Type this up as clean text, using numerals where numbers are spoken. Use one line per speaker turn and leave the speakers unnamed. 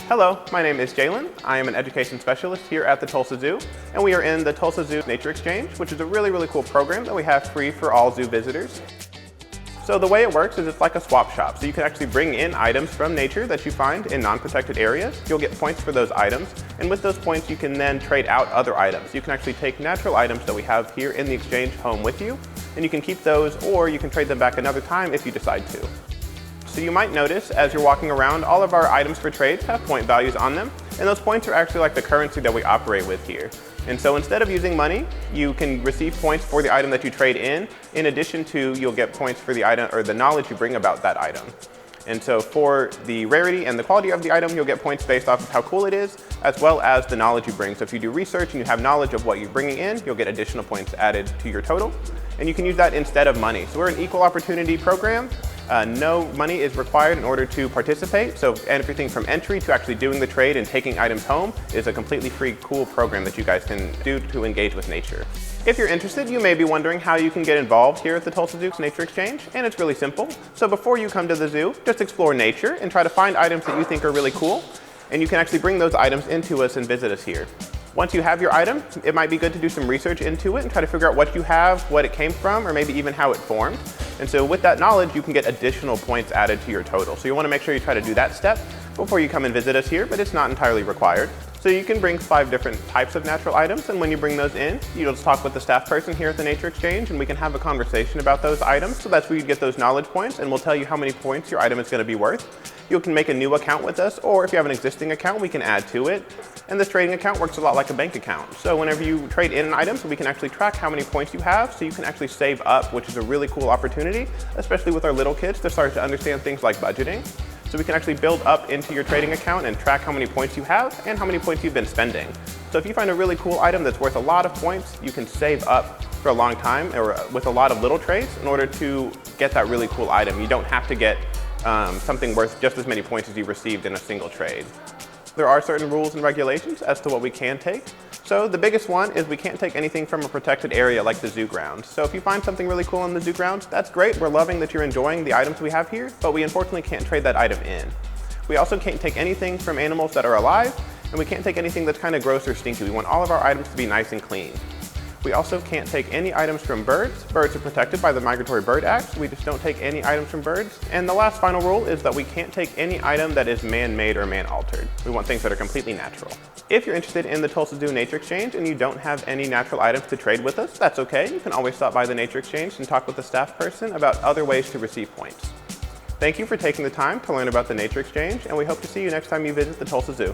Hello, my name is Jalen. I am an education specialist here at the Tulsa Zoo, and we are in the Tulsa Zoo Nature Exchange, which is a really cool program that we have free for all zoo visitors. So the way it works is it's like a swap shop. So you can actually bring in items from nature that you find in non-protected areas. You'll get points for those items, and with those points you can then trade out other items. You can actually take natural items that we have here in the exchange home with you, and you can keep those, or you can trade them back another time if you decide to. So you might notice as you're walking around, all of our items for trades have point values on them, and those points are actually like the currency that we operate with here. And so instead of using money, you can receive points for the item that you trade in addition to you'll get points for the item or the knowledge you bring about that item. And so for the rarity and the quality of the item, you'll get points based off of how cool it is, as well as the knowledge you bring. So if you do research and you have knowledge of what you're bringing in, you'll get additional points added to your total. And you can use that instead of money. So we're an equal opportunity program. No money is required in order to participate, so everything from entry to actually doing the trade and taking items home is a completely free, cool program that you guys can do to engage with nature. If you're interested, you may be wondering how you can get involved here at the Tulsa Zoo's Nature Exchange, and it's really simple. So before you come to the zoo, just explore nature and try to find items that you think are really cool, and you can actually bring those items into us and visit us here. Once you have your item, it might be good to do some research into it and try to figure out what you have, what it came from, or maybe even how it formed. And so with that knowledge, you can get additional points added to your total. So you want to make sure you try to do that step before you come and visit us here, but it's not entirely required. So you can bring 5 different types of natural items, and when you bring those in, you'll just talk with the staff person here at the Nature Exchange, and we can have a conversation about those items. So that's where you get those knowledge points, and we'll tell you how many points your item is going to be worth. You can make a new account with us, or if you have an existing account, we can add to it. And this trading account works a lot like a bank account. So whenever you trade in an item, so we can actually track how many points you have, so you can actually save up, which is a really cool opportunity, especially with our little kids to start to understand things like budgeting. So we can actually build up into your trading account and track how many points you have and how many points you've been spending. So if you find a really cool item that's worth a lot of points, you can save up for a long time or with a lot of little trades in order to get that really cool item. You don't have to get something worth just as many points as you received in a single trade. There are certain rules and regulations as to what we can take. So the biggest one is we can't take anything from a protected area like the zoo grounds. So if you find something really cool in the zoo grounds, that's great. We're loving that you're enjoying the items we have here, but we unfortunately can't trade that item in. We also can't take anything from animals that are alive, and we can't take anything that's kind of gross or stinky. We want all of our items to be nice and clean. We also can't take any items from birds. Birds are protected by the Migratory Bird Act. We just don't take any items from birds. And the last final rule is that we can't take any item that is man-made or man-altered. We want things that are completely natural. If you're interested in the Tulsa Zoo Nature Exchange and you don't have any natural items to trade with us, that's okay. You can always stop by the Nature Exchange and talk with the staff person about other ways to receive points. Thank you for taking the time to learn about the Nature Exchange, and we hope to see you next time you visit the Tulsa Zoo.